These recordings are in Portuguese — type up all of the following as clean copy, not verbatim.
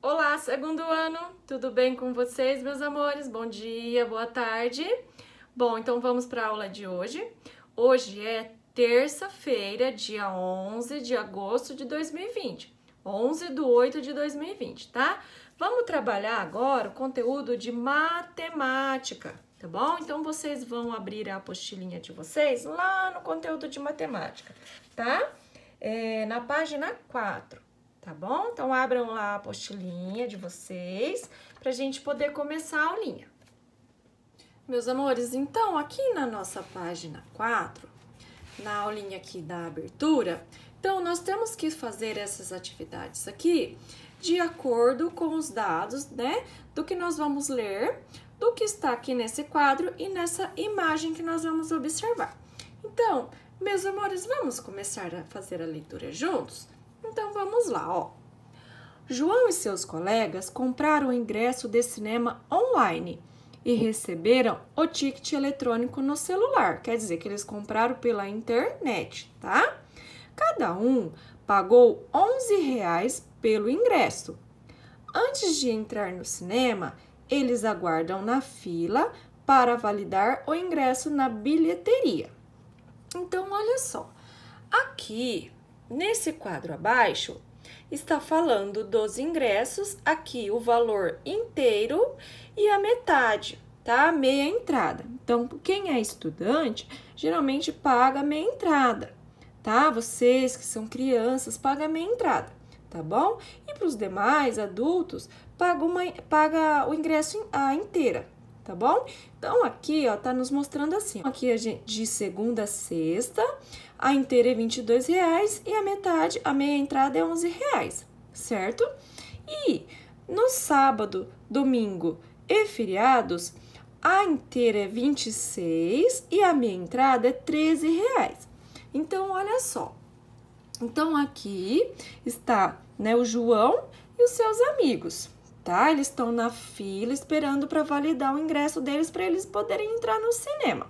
Olá, segundo ano, tudo bem com vocês, meus amores? Bom dia, boa tarde. Bom, então vamos para a aula de hoje. Hoje é terça-feira, dia 11 de agosto de 2020. 11/8 de 2020, tá? Vamos trabalhar agora o conteúdo de matemática, tá bom? Então, vocês vão abrir a apostilinha de vocês lá no conteúdo de matemática, tá? Na página 4. Tá bom? Então, abram lá a apostilinha de vocês pra gente poder começar a aulinha. Meus amores, então, aqui na nossa página 4, na aulinha aqui da abertura, então, nós temos que fazer essas atividades aqui de acordo com os dados, né? Do que nós vamos ler, do que está aqui nesse quadro e nessa imagem que nós vamos observar. Então, meus amores, vamos começar a fazer a leitura juntos? Então, vamos lá, ó. João e seus colegas compraram o ingresso de cinema online e receberam o ticket eletrônico no celular. Quer dizer que eles compraram pela internet, tá? Cada um pagou R$11 pelo ingresso. Antes de entrar no cinema, eles aguardam na fila para validar o ingresso na bilheteria. Então, olha só. Aqui, nesse quadro abaixo, está falando dos ingressos, aqui o valor inteiro e a metade, tá? Meia entrada. Então, quem é estudante, geralmente paga meia entrada, tá? Vocês que são crianças, pagam meia entrada, tá bom? E para os demais adultos, paga o ingresso inteira, tá bom? Então, aqui, ó, tá nos mostrando assim, ó. Aqui de segunda a sexta, a inteira é R$22 e a metade, a meia entrada é R$11, certo? E no sábado, domingo e feriados, a inteira é R$26 e a meia entrada é R$13. Então, olha só. Então, aqui está, né, o João e os seus amigos, tá? Eles estão na fila esperando para validar o ingresso deles para eles poderem entrar no cinema,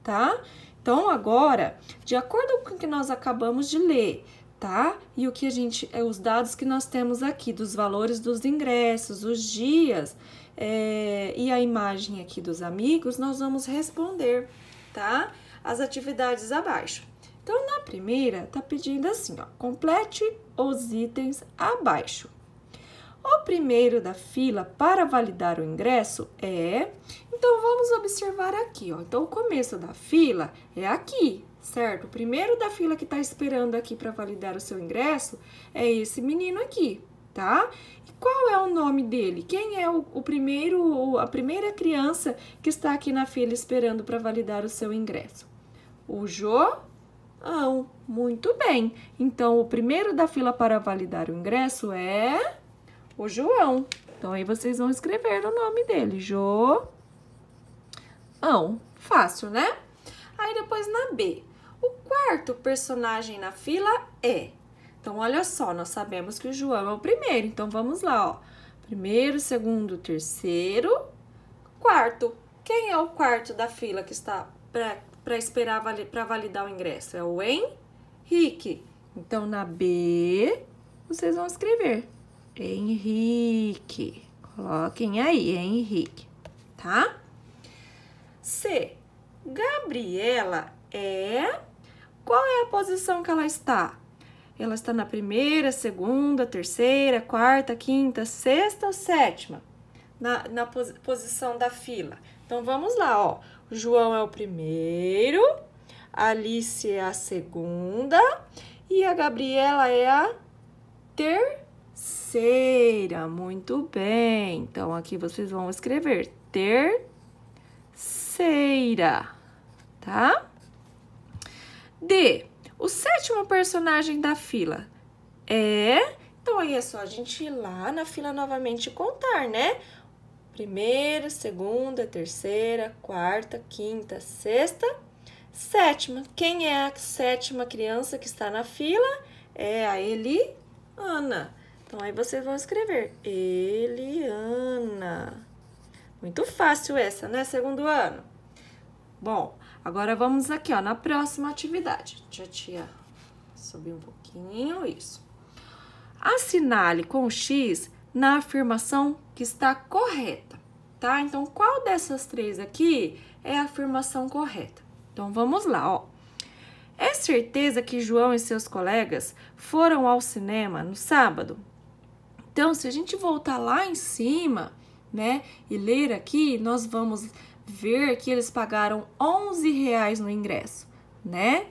tá? Então, agora, de acordo com o que nós acabamos de ler, tá? E o que os dados que nós temos aqui, dos valores dos ingressos, os dias, e a imagem aqui dos amigos, nós vamos responder, tá? As atividades abaixo. Então, na primeira, tá pedindo assim, ó, complete os itens abaixo. O primeiro da fila para validar o ingresso é... Então, vamos observar aqui, ó. Então, o começo da fila é aqui, certo? O primeiro da fila que tá esperando aqui para validar o seu ingresso é esse menino aqui, tá? E qual é o nome dele? Quem é a primeira criança que está aqui na fila esperando para validar o seu ingresso? O João. Muito bem. Então, o primeiro da fila para validar o ingresso é... o João. Então, aí vocês vão escrever o nome dele. João. Fácil, né? Aí, depois na B. O quarto personagem na fila é... Então, olha só, nós sabemos que o João é o primeiro. Então, vamos lá, ó. Primeiro, segundo, terceiro, quarto. Quem é o quarto da fila que está para esperar para validar o ingresso? É o Henrique. Então, na B, vocês vão escrever Henrique. Coloquem aí, Henrique, tá? C. Gabriela é... Qual é a posição que ela está? Ela está na primeira, segunda, terceira, quarta, quinta, sexta ou sétima? Na posição da fila. Então, vamos lá, ó. O João é o primeiro, a Alice é a segunda e a Gabriela é a terceira. Muito bem. Então, aqui vocês vão escrever terceira, tá? D. O sétimo personagem da fila é... Então, aí é só a gente ir lá na fila novamente e contar, né? Primeira, segunda, terceira, quarta, quinta, sexta, sétima. Quem é a sétima criança que está na fila? É a Eliana. Então, aí vocês vão escrever Eliana. Muito fácil essa, né, segundo ano? Bom, agora vamos aqui, ó, na próxima atividade. Já tinha subido um pouquinho, isso. Assinale com X na afirmação que está correta, tá? Então, qual dessas três aqui é a afirmação correta? Então, vamos lá, ó. É certeza que João e seus colegas foram ao cinema no sábado? Então, se a gente voltar lá em cima, né, e ler aqui, nós vamos ver que eles pagaram R$11 no ingresso, né?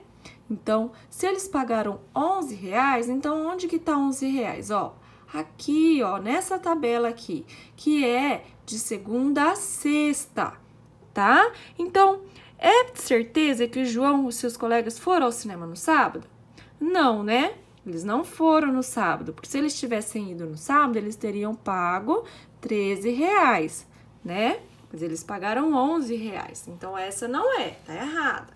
Então, se eles pagaram R$11, então onde que tá R$11? Ó, aqui, ó, nessa tabela aqui, que é de segunda a sexta, tá? Então, é certeza que o João e seus colegas foram ao cinema no sábado? Não, né? Eles não foram no sábado, porque se eles tivessem ido no sábado, eles teriam pago R$13, né? Mas eles pagaram R$11, então essa não é, tá errada.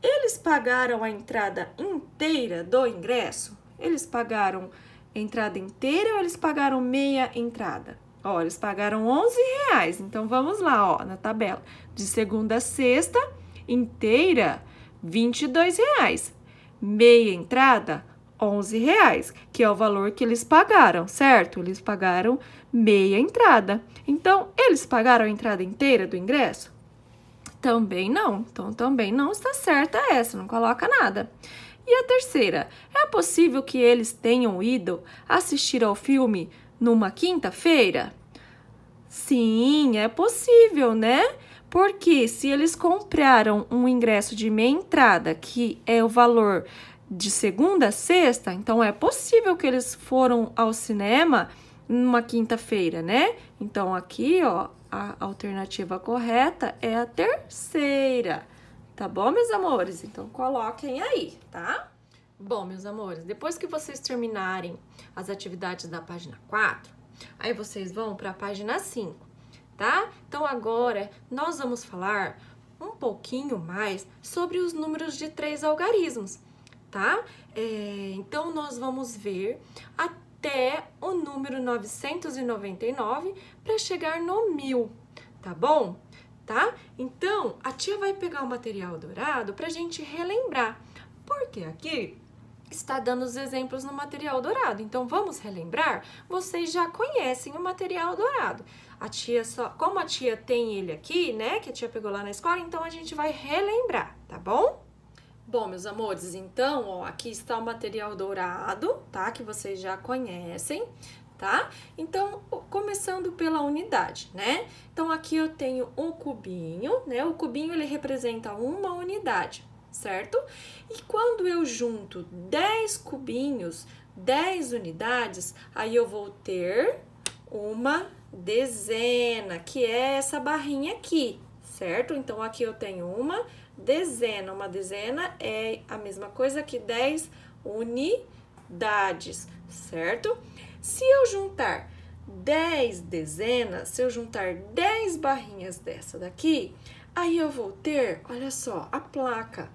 Eles pagaram a entrada inteira do ingresso? Eles pagaram a entrada inteira ou eles pagaram meia entrada? Ó, eles pagaram R$11, então vamos lá, ó, na tabela. De segunda a sexta, inteira, R$22. Meia entrada, R$11, que é o valor que eles pagaram, certo? Eles pagaram meia entrada. Então, eles pagaram a entrada inteira do ingresso? Também não. Então, também não está certa essa, não coloca nada. E a terceira, é possível que eles tenham ido assistir ao filme numa quinta-feira? Sim, é possível, né? Porque se eles compraram um ingresso de meia entrada, que é o valor de segunda a sexta, então é possível que eles foram ao cinema numa quinta-feira, né? Então, aqui, ó, a alternativa correta é a terceira, tá bom, meus amores? Então, coloquem aí, tá? Bom, meus amores, depois que vocês terminarem as atividades da página 4, aí vocês vão para a página 5, tá? Então, agora, nós vamos falar um pouquinho mais sobre os números de 3 algarismos, tá? Então, nós vamos ver até o número 999 para chegar no 1000, tá bom? Tá? Então, a tia vai pegar o material dourado para a gente relembrar, porque aqui está dando os exemplos no material dourado. Então, vamos relembrar? Vocês já conhecem o material dourado. A tia como a tia tem ele aqui, né, que a tia pegou lá na escola, então a gente vai relembrar, tá bom? Bom, meus amores, então, ó, aqui está o material dourado, tá? Que vocês já conhecem, tá? Então, começando pela unidade, né? Então, aqui eu tenho um cubinho, né? O cubinho, ele representa uma unidade, certo? E quando eu junto 10 cubinhos, 10 unidades, aí eu vou ter uma dezena, que é essa barrinha aqui, certo? Então, aqui eu tenho uma dezena. Uma dezena é a mesma coisa que 10 unidades, certo? Se eu juntar 10 dezenas, se eu juntar 10 barrinhas dessa daqui, aí eu vou ter, olha só, a placa,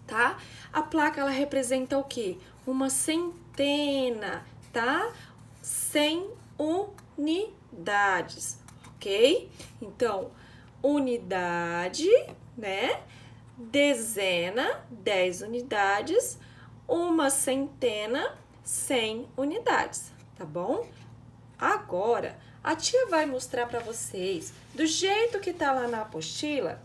tá? A placa, ela representa o quê? Uma centena, tá? 100 unidades, ok? Então, unidade, né? Dezena, 10 unidades, uma centena, 100 unidades, tá bom? Agora, a tia vai mostrar para vocês, do jeito que tá lá na apostila,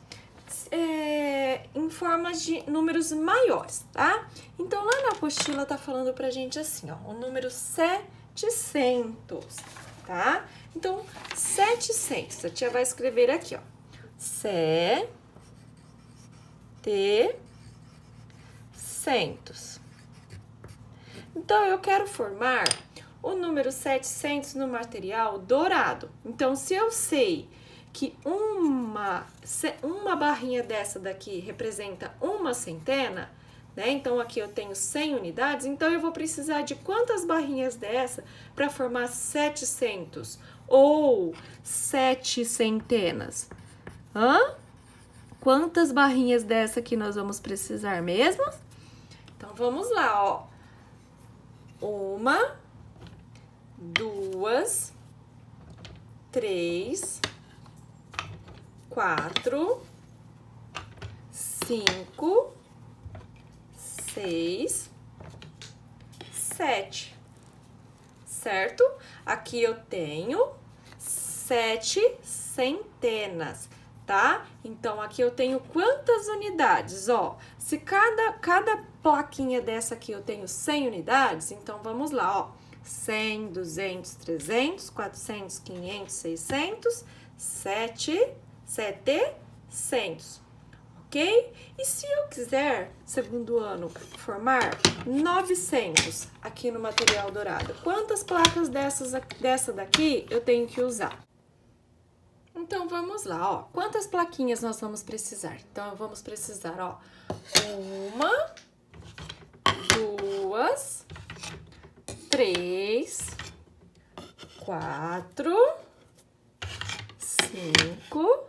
em formas de números maiores, tá? Então, lá na apostila tá falando pra gente assim, ó, o número 700, tá? Então, 700, a tia vai escrever aqui, ó, 700. Então, eu quero formar o número 700 no material dourado. Então, se eu sei que uma barrinha dessa daqui representa uma centena, né? Então, aqui eu tenho 100 unidades, então eu vou precisar de quantas barrinhas dessa para formar 700 ou 7 centenas? Quantas barrinhas dessa aqui nós vamos precisar mesmo? Então, vamos lá, ó. 1, 2, 3, 4, 5, 6, 7. certo? Aqui eu tenho 7 centenas, tá? Então, aqui eu tenho quantas unidades? Ó, se cada plaquinha dessa aqui eu tenho 100 unidades, então vamos lá, ó. 100, 200, 300, 400, 500, 600, 700, ok? E se eu quiser, segundo ano, formar 900 aqui no material dourado, quantas placas dessa daqui eu tenho que usar? Então, vamos lá, ó. Quantas plaquinhas nós vamos precisar? Então, vamos precisar, ó, 1, 2, 3, 4, 5,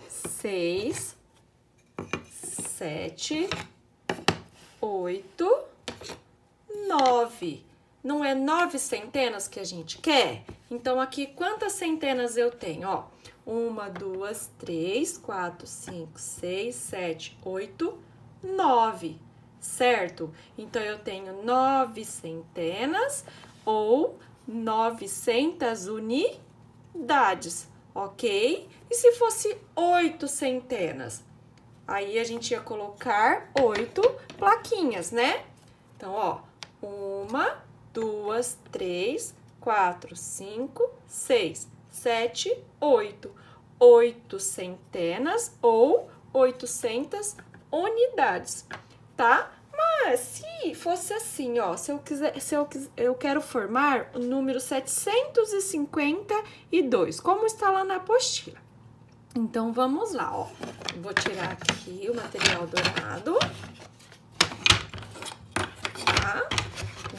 6, 7, 8, 9. Não é 9 centenas que a gente quer? Então, aqui, quantas centenas eu tenho? Ó, 1, 2, 3, 4, 5, 6, 7, 8, 9, certo? Então, eu tenho 9 centenas ou 900 unidades, ok? E se fosse 8 centenas? Aí, a gente ia colocar 8 plaquinhas, né? Então, ó, 1, 2, 3, 4, 5, 6, 7, 8. 8 centenas ou 800 unidades, tá? Mas se fosse assim, ó, eu quero formar o número 752, como está lá na apostila. Então, vamos lá, ó. Vou tirar aqui o material dourado. Tá?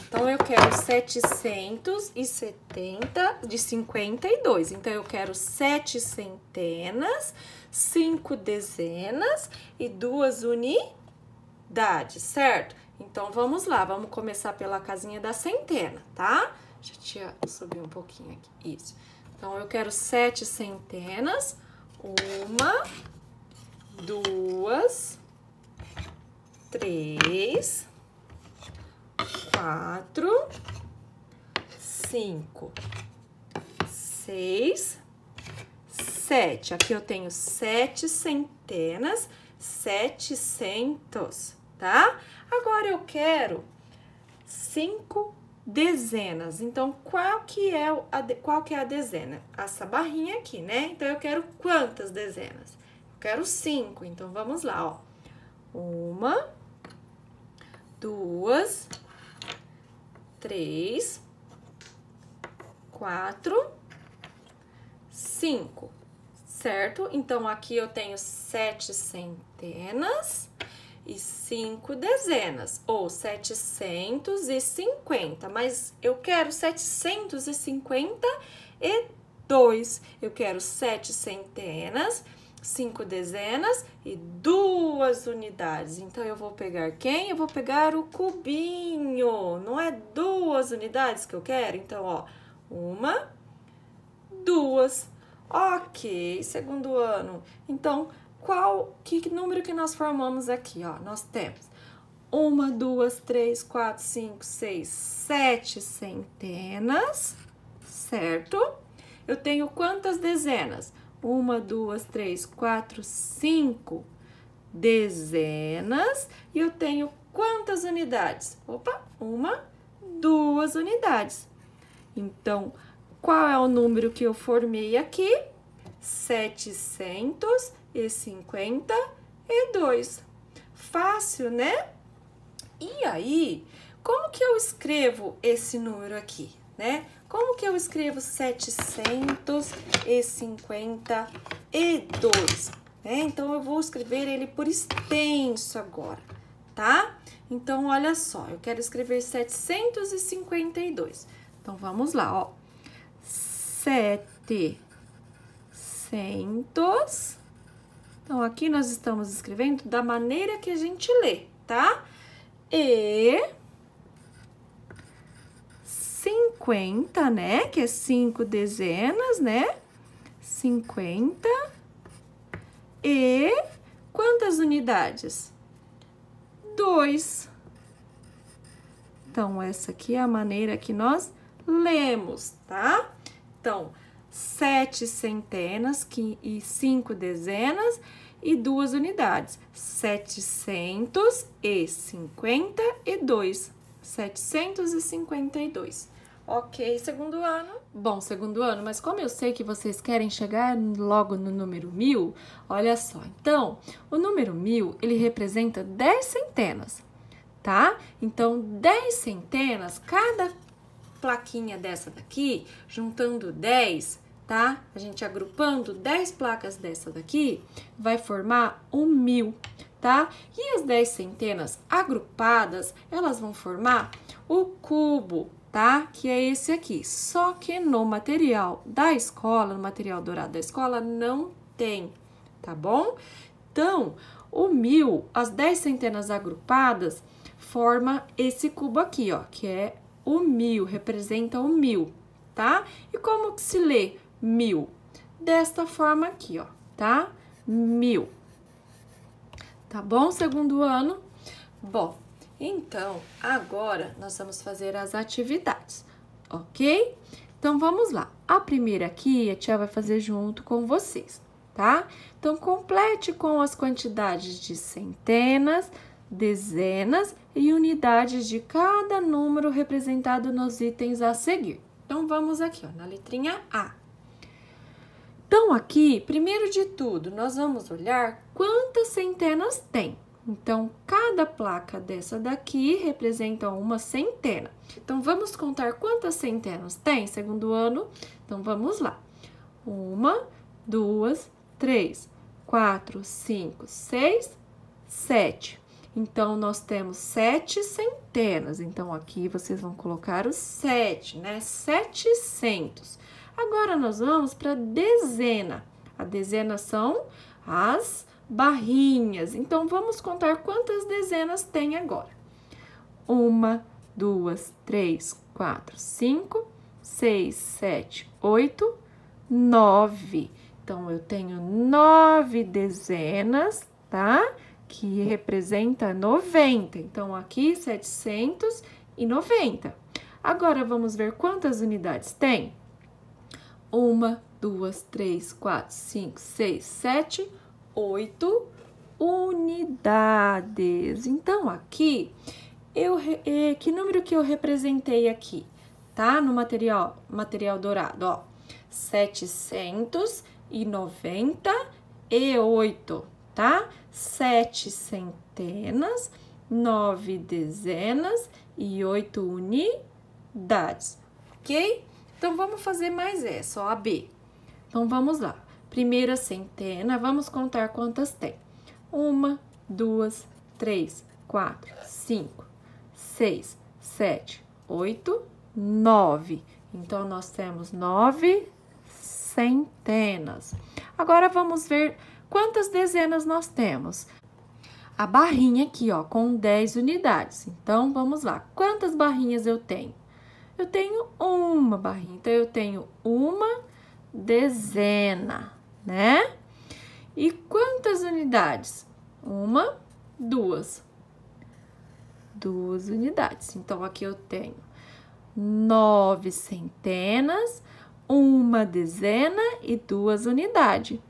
Então, eu quero 752. Então, eu quero 7 centenas, 5 dezenas e 2 unidades, certo? Então, vamos lá. Vamos começar pela casinha da centena, tá? Deixa eu subir um pouquinho aqui. Isso. Então, eu quero 7 centenas. 1, 2, 3, 4, 5, 6, 7. Aqui eu tenho 7 centenas, 700, tá? Agora eu quero 5 dezenas. Então, qual que é a dezena? Essa barrinha aqui, né? Então, eu quero quantas dezenas? Eu quero 5. Então, vamos lá, ó. 1, 2, 3, 4, 5, certo? Então, aqui eu tenho 7 centenas e 5 dezenas, ou 750, mas eu quero 752. Eu quero 7 centenas, 5 dezenas e 2 unidades. Então, eu vou pegar quem? Eu vou pegar o cubinho. Não é 2 unidades que eu quero? Então, ó, 1, 2. Ok, segundo ano. Então, que número que nós formamos aqui, ó? Nós temos 1, 2, 3, 4, 5, 6, 7 centenas, certo? Eu tenho quantas dezenas? 1, 2, 3, 4, 5 dezenas. E eu tenho quantas unidades? Opa, 1, 2 unidades. Então, qual é o número que eu formei aqui? 752. Fácil, né? E aí, como que eu escrevo esse número aqui, né? Como que eu escrevo 752, né? Então, eu vou escrever ele por extenso agora, tá? Então, olha só, eu quero escrever 752. Então, vamos lá, ó. 700. Então, aqui nós estamos escrevendo da maneira que a gente lê, tá? E 50, né? Que é 5 dezenas, né? 50. E quantas unidades? 2. Então, essa aqui é a maneira que nós lemos, tá? Então, 7 centenas e 5 dezenas e 2 unidades. 752. 752. Ok, segundo ano. Bom, segundo ano, mas como eu sei que vocês querem chegar logo no número 1000, olha só. Então, o número 1000, ele representa 10 centenas, tá? Então, 10 centenas, cada plaquinha dessa daqui, juntando 10, tá? A gente agrupando 10 placas dessa daqui, vai formar um 1000, tá? E as 10 centenas agrupadas, elas vão formar o cubo, tá? Que é esse aqui. Só que no material da escola, no material dourado da escola, não tem, tá bom? Então, o 1000, as 10 centenas agrupadas, forma esse cubo aqui, ó, que é o 1000, representa o 1000, tá? E como que se lê 1000? Desta forma aqui, ó, tá? 1000. Tá bom, segundo ano? Bom, então, agora nós vamos fazer as atividades, ok? Então, vamos lá. A primeira aqui, a tia vai fazer junto com vocês, tá? Então, complete com as quantidades de centenas, dezenas e unidades de cada número representado nos itens a seguir. Então, vamos aqui, ó, na letrinha A. Então, aqui, primeiro de tudo, nós vamos olhar quantas centenas tem. Então, cada placa dessa daqui representa uma centena. Então, vamos contar quantas centenas tem, segundo ano? Então, vamos lá. 1, 2, 3, 4, 5, 6, 7. Então, nós temos 7 centenas. Então, aqui vocês vão colocar o 7, né? 700. Agora, nós vamos para a dezena. A dezena são as barrinhas. Então, vamos contar quantas dezenas tem agora. 1, 2, 3, 4, 5, 6, 7, 8, 9. Então, eu tenho 9 dezenas, tá? Que representa 90. Então, aqui, 790. Agora, vamos ver quantas unidades tem? 1, 2, 3, 4, 5, 6, 7, 8 unidades. Então, aqui, que número que eu representei aqui, tá? No material dourado, ó. 798, tá? 7 centenas, 9 dezenas e 8 unidades, ok? Então, vamos fazer mais essa, ó, a B. Então, vamos lá. Primeira centena, vamos contar quantas tem. 1, 2, 3, 4, 5, 6, 7, 8, 9. Então, nós temos 9 centenas. Agora, vamos ver quantas dezenas nós temos. A barrinha aqui, ó, com 10 unidades. Então, vamos lá. Quantas barrinhas eu tenho? Eu tenho uma barrinha. Então, eu tenho uma dezena, né? E quantas unidades? 1, 2. 2 unidades. Então, aqui eu tenho 9 centenas, uma dezena e 2 unidades,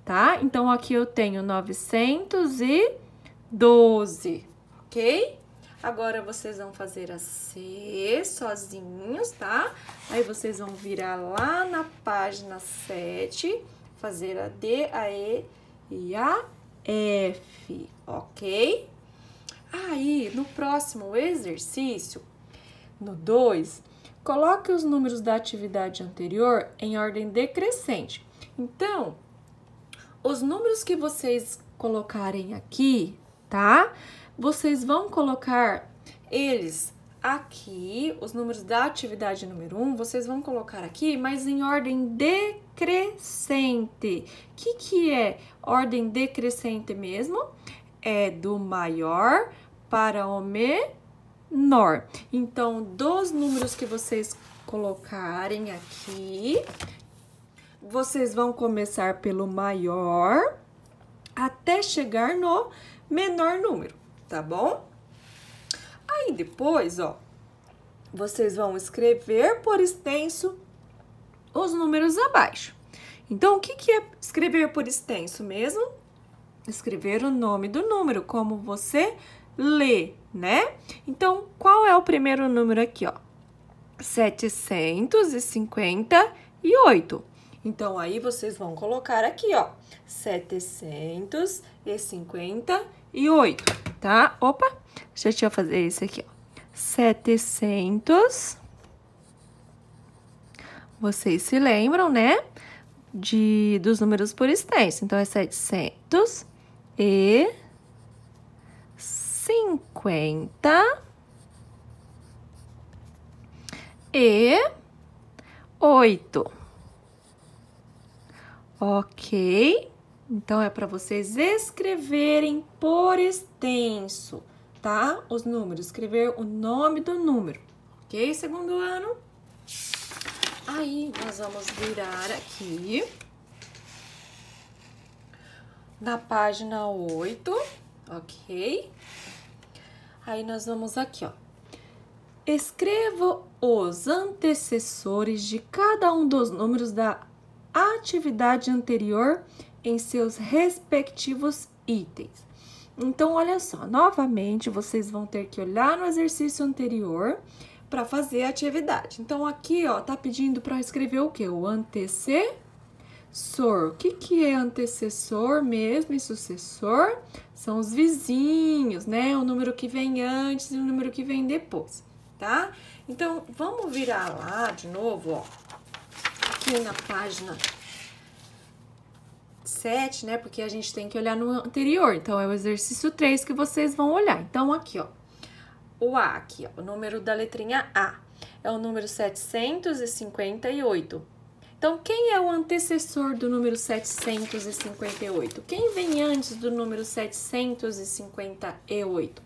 tá? Então, aqui eu tenho 912, ok? Agora, vocês vão fazer a C sozinhos, tá? Aí, vocês vão virar lá na página 7, fazer a D, a E e a F, ok? Aí, no próximo exercício, no 2, coloque os números da atividade anterior em ordem decrescente. Então, os números que vocês colocarem aqui, tá? Vocês vão colocar eles aqui, os números da atividade número 1, vocês vão colocar aqui, mas em ordem decrescente. O que é ordem decrescente mesmo? É do maior para o menor. Então, dos números que vocês colocarem aqui, vocês vão começar pelo maior até chegar no menor número, tá bom? Aí depois, ó, vocês vão escrever por extenso os números abaixo. Então, o que é escrever por extenso mesmo? Escrever o nome do número, como você lê, né? Então, qual é o primeiro número aqui, ó? 758. Então, aí vocês vão colocar aqui, ó, 758, tá? Opa, deixa eu fazer esse aqui, ó. 700. Vocês se lembram, né? Dos números por extenso. Então, é 758. Ok? Então, é para vocês escreverem por extenso, tá? Os números, escrever o nome do número, ok? Segundo ano. Aí, nós vamos virar aqui na página 8, ok? Aí, nós vamos aqui, ó. Escreva os antecessores de cada um dos números da atividade anterior em seus respectivos itens. Então, olha só, novamente, vocês vão ter que olhar no exercício anterior para fazer a atividade. Então, aqui, ó, tá pedindo para escrever o quê? O antecessor. O que é antecessor mesmo e sucessor? São os vizinhos, né? O número que vem antes e o número que vem depois, tá? Então, vamos virar lá de novo, ó. Aqui na página 7, né? Porque a gente tem que olhar no anterior. Então, é o exercício 3 que vocês vão olhar. Então, aqui, ó. O A aqui, ó, o número da letrinha A, é o número 758. Então, quem é o antecessor do número 758? Quem vem antes do número 758?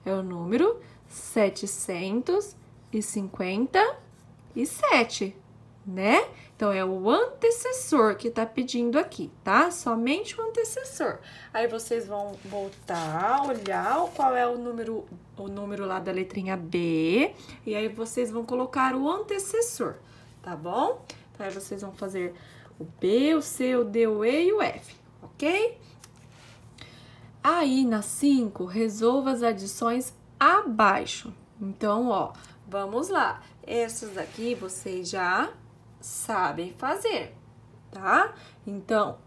É o número 757, né? Então, é o antecessor que tá pedindo aqui, tá? Somente o antecessor. Aí, vocês vão voltar, olhar qual é o número lá da letrinha B. E aí, vocês vão colocar o antecessor, tá bom? Então, aí, vocês vão fazer o B, o C, o D, o E e o F, ok? Aí, na 5, resolva as adições abaixo. Então, ó, vamos lá. Essas daqui, vocês já sabem fazer, tá? Então,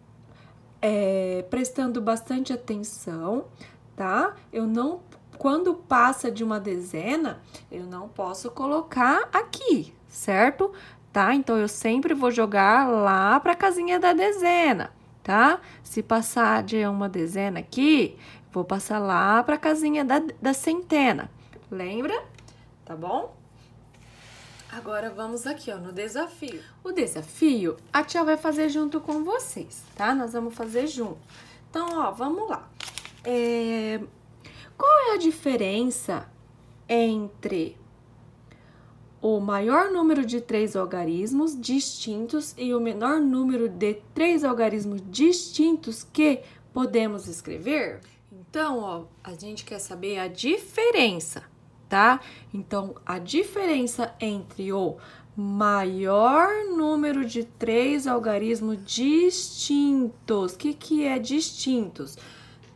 prestando bastante atenção, tá? Quando passa de uma dezena, eu não posso colocar aqui, certo? Tá? Então, eu sempre vou jogar lá para a casinha da dezena, tá? Se passar de uma dezena aqui, vou passar lá para a casinha da centena. Lembra? Tá bom? Agora, vamos aqui, ó, no desafio. O desafio, a tia vai fazer junto com vocês, tá? Nós vamos fazer junto. Então, ó, vamos lá. Qual é a diferença entre o maior número de 3 algarismos distintos e o menor número de 3 algarismos distintos que podemos escrever? Então, ó, a gente quer saber a diferença, tá? Então, a diferença entre o maior número de 3 algarismos distintos. O que é distintos?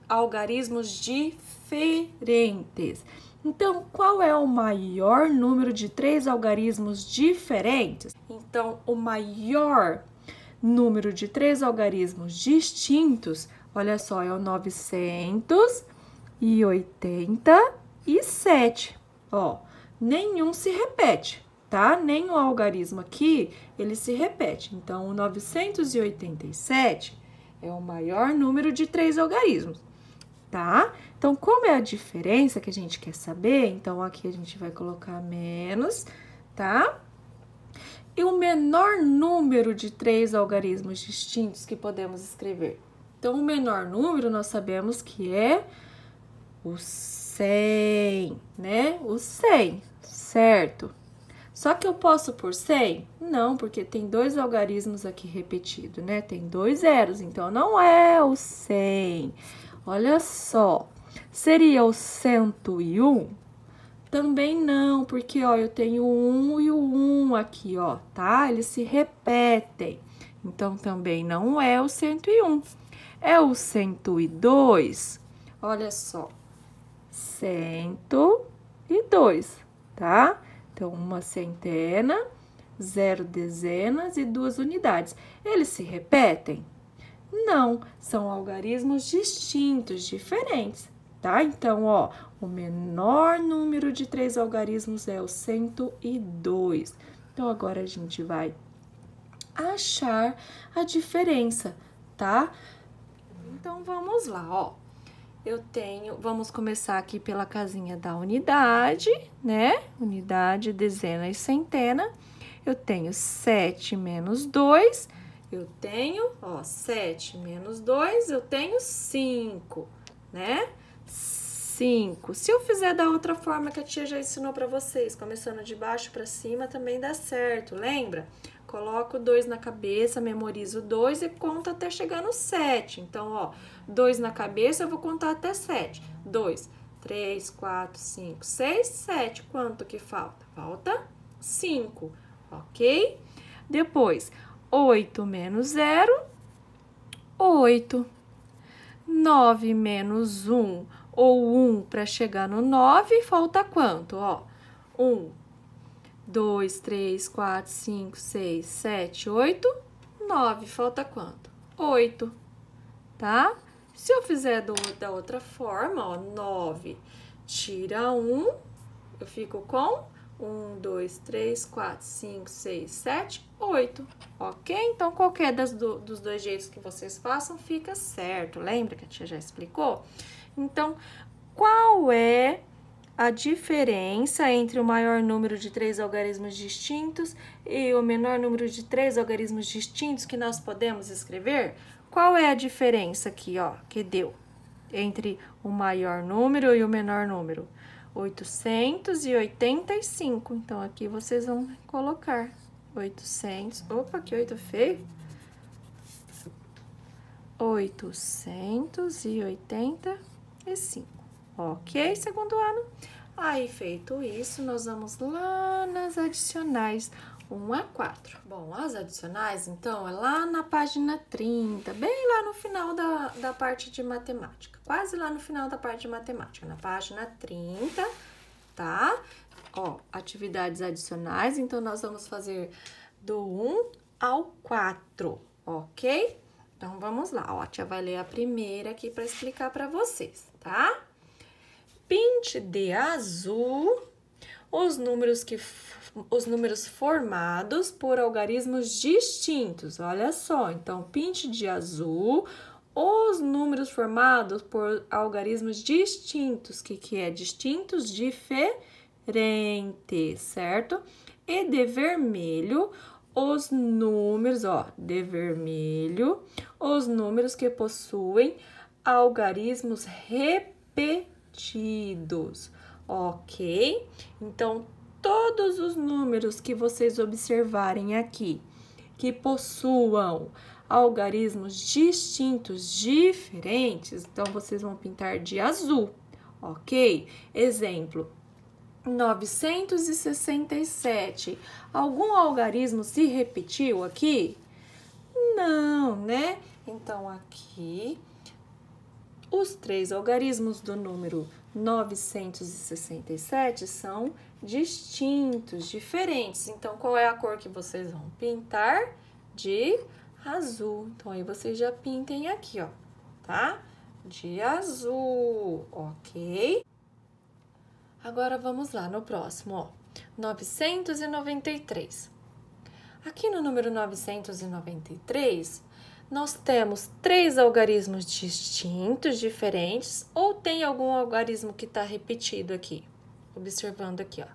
Algarismos diferentes. Então, qual é o maior número de 3 algarismos diferentes? Então, o maior número de 3 algarismos distintos, olha só, é o 987. Ó, nenhum se repete, tá? Nem o algarismo aqui, ele se repete. Então, o 987 é o maior número de 3 algarismos, tá? Então, como é a diferença que a gente quer saber, então aqui a gente vai colocar menos, tá? E o menor número de 3 algarismos distintos que podemos escrever? Então, o menor número nós sabemos que é o 100, né? O 100, certo? Só que eu posso por 100? Não, porque tem 2 algarismos aqui repetidos, né? Tem 2 zeros, então não é o 100. Olha só, seria o 101, Também não, porque, ó, eu tenho o 1 e o 1 aqui, ó, tá? Eles se repetem. Então, também não é o 101. É o 102. Olha só. 102, tá? Então, uma centena, 0 dezenas e 2 unidades. Eles se repetem? Não, são algarismos distintos, diferentes, tá? Então, ó, o menor número de 3 algarismos é o 102. Então, agora a gente vai achar a diferença, tá? Então, vamos lá, ó. Vamos começar aqui pela casinha da unidade, né? Unidade, dezena e centena. Eu tenho 7 menos 2, eu tenho, ó, 7 menos 2, eu tenho 5, né? 5. Se eu fizer da outra forma que a tia já ensinou pra vocês, começando de baixo pra cima, também dá certo, lembra? Coloco 2 na cabeça, memorizo 2 e conto até chegar no 7. Então, ó, 2 na cabeça, eu vou contar até 7. 2, 3, 4, 5, 6, 7. Quanto que falta? Falta 5, ok? Depois, 8 menos 0, 8. 9 menos 1, ou 1 para chegar no 9, falta quanto? Ó, 1, 2, 3, 4, 5, 6, 7, 8, 9. Falta quanto? 8, tá? Se eu fizer da outra forma, ó, 9 tira 1, eu fico com 1, 2, 3, 4, 5, 6, 7, 8, ok? Então, qualquer dos dois jeitos que vocês façam, fica certo. Lembra que a tia já explicou? Então, qual é a diferença entre o maior número de 3 algarismos distintos e o menor número de 3 algarismos distintos que nós podemos escrever? Qual é a diferença aqui, ó, que deu entre o maior número e o menor número? 885. Então, aqui vocês vão colocar 800. Opa, que 8 feio. 885. Ok, segundo ano? Aí, feito isso, nós vamos lá nas adicionais 1 a 4. Bom, as adicionais, então, é lá na página 30, bem lá no final da parte de matemática. Quase lá no final da parte de matemática, na página 30, tá? Ó, atividades adicionais, então, nós vamos fazer do 1 ao 4, ok? Então, vamos lá, ó, a tia vai ler a primeira aqui para explicar para vocês, tá? Pinte de azul os números formados por algarismos distintos. Olha só, então, pinte de azul os números formados por algarismos distintos. O que é distintos? Diferentes, certo? E de vermelho, os números, ó, de vermelho, os números que possuem algarismos repetidos, ok? Então, todos os números que vocês observarem aqui, que possuam algarismos distintos, diferentes, então, vocês vão pintar de azul, ok? Exemplo, 967. Algum algarismo se repetiu aqui? Não, né? Então, aqui, os 3 algarismos do número 967 são distintos, diferentes. Então, qual é a cor que vocês vão pintar? De azul. Então, aí vocês já pintem aqui, ó, tá? De azul, ok? Agora, vamos lá no próximo, ó. 993. Aqui no número 993, nós temos 3 algarismos distintos, diferentes, ou tem algum algarismo que está repetido aqui? Observando aqui, ó.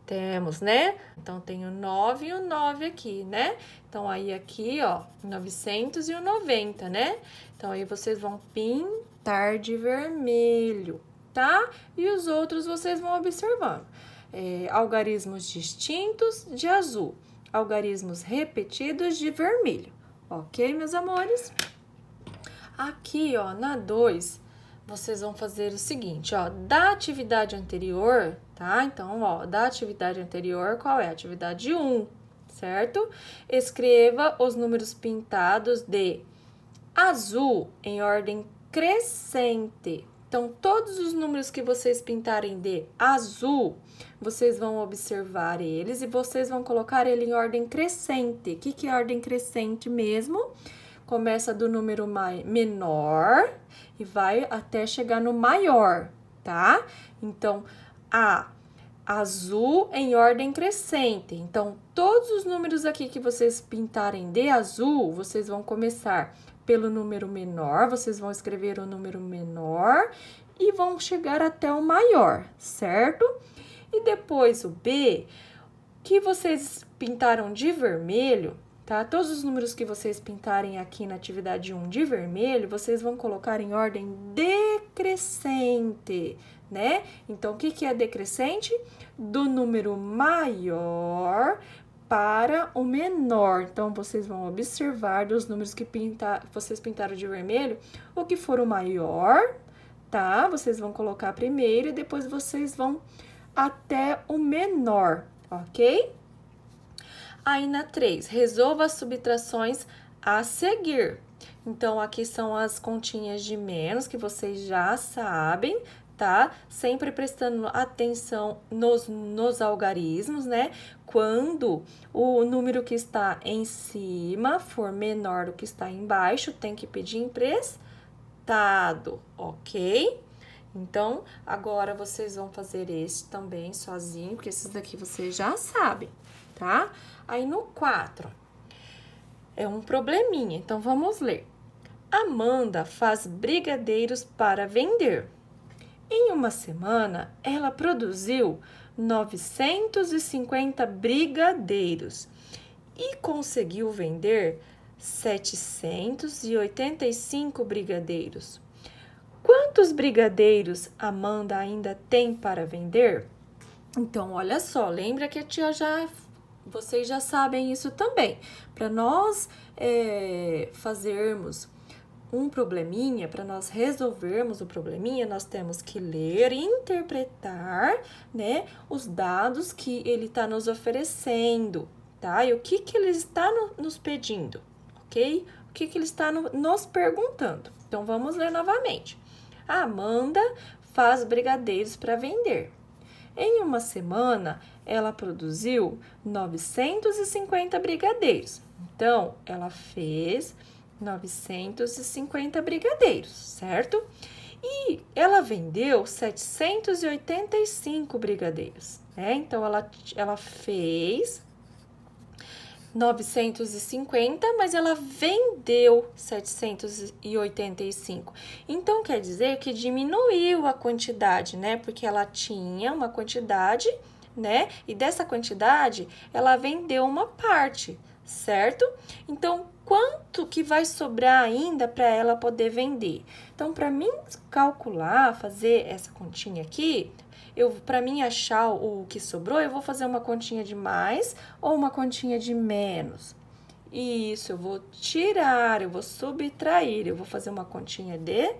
Temos, né? Então, tem o 9 e o 9 aqui, né? Então, aí aqui, ó, 900 e o 90, né? Então, aí vocês vão pintar de vermelho, tá? E os outros vocês vão observando. Algarismos distintos de azul, algarismos repetidos de vermelho. Ok, meus amores? Aqui, ó, na 2, vocês vão fazer o seguinte, ó. Da atividade anterior, tá? Então, ó, da atividade anterior, qual é? Atividade 1, certo? Escreva os números pintados de azul em ordem crescente. Então, todos os números que vocês pintarem de azul, vocês vão observar eles e vocês vão colocar ele em ordem crescente. O que é ordem crescente mesmo? Começa do número menor e vai até chegar no maior, tá? Então, azul em ordem crescente. Então, todos os números aqui que vocês pintarem de azul, vocês vão começar pelo número menor, vocês vão escrever o número menor e vão chegar até o maior, certo? E depois o B, que vocês pintaram de vermelho, tá? Todos os números que vocês pintarem aqui na atividade 1 de vermelho, vocês vão colocar em ordem decrescente, né? Então, o que é decrescente? Do número maior para o menor. Então, vocês vão observar dos números que vocês pintaram de vermelho, o que for o maior, tá? Vocês vão colocar primeiro e depois vocês vão até o menor, ok? Aí, na 3, resolva as subtrações a seguir. Então, aqui são as continhas de menos, que vocês já sabem, tá? Sempre prestando atenção nos algarismos, né? Quando o número que está em cima for menor do que está embaixo, tem que pedir emprestado, ok? Então, agora vocês vão fazer esse também sozinho, porque esses daqui vocês já sabem, tá? Aí, no 4, é um probleminha, então vamos ler. Amanda faz brigadeiros para vender. Em uma semana, ela produziu 950 brigadeiros e conseguiu vender 785 brigadeiros. Quantos brigadeiros Amanda ainda tem para vender? Então, olha só, lembra que a tia vocês já sabem isso também. Para nós fazermos um probleminha, para nós resolvermos o probleminha, nós temos que ler e interpretar, né, os dados que ele está nos oferecendo, tá? E o que ele está nos pedindo, ok? O que ele está nos perguntando. Então, vamos ler novamente. A Amanda faz brigadeiros para vender. Em uma semana, ela produziu 950 brigadeiros. Então, ela fez 950 brigadeiros, certo? E ela vendeu 785 brigadeiros, né? Então, ela fez 950, mas ela vendeu 785. Então, quer dizer que diminuiu a quantidade, né? Porque ela tinha uma quantidade, né? E dessa quantidade, ela vendeu uma parte, certo? Então, quanto que vai sobrar ainda para ela poder vender? Então, para mim calcular, fazer essa continha aqui, para mim achar o que sobrou, eu vou fazer uma continha de mais ou uma continha de menos. Isso, eu vou tirar, eu vou subtrair, eu vou fazer uma continha de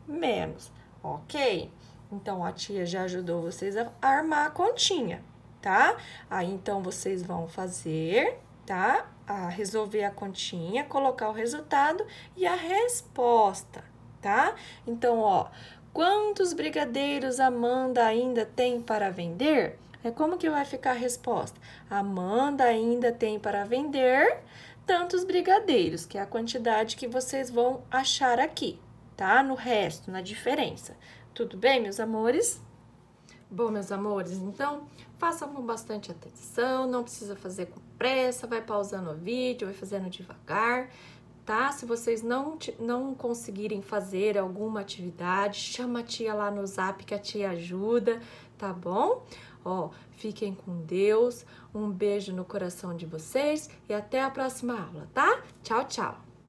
menos, ok? Então, a tia já ajudou vocês a armar a continha, tá? Aí, então, vocês vão fazer, tá? A resolver a continha, colocar o resultado e a resposta, tá? Então, ó, quantos brigadeiros Amanda ainda tem para vender? Como que vai ficar a resposta? Amanda ainda tem para vender tantos brigadeiros, que é a quantidade que vocês vão achar aqui, tá? No resto, na diferença. Tudo bem, meus amores? Bom, meus amores, então, façam com bastante atenção, não precisa fazer com pressa, vai pausando o vídeo, vai fazendo devagar, tá? Se vocês não conseguirem fazer alguma atividade, chama a tia lá no Zap que a tia ajuda, tá bom? Ó, fiquem com Deus, um beijo no coração de vocês e até a próxima aula, tá? Tchau, tchau!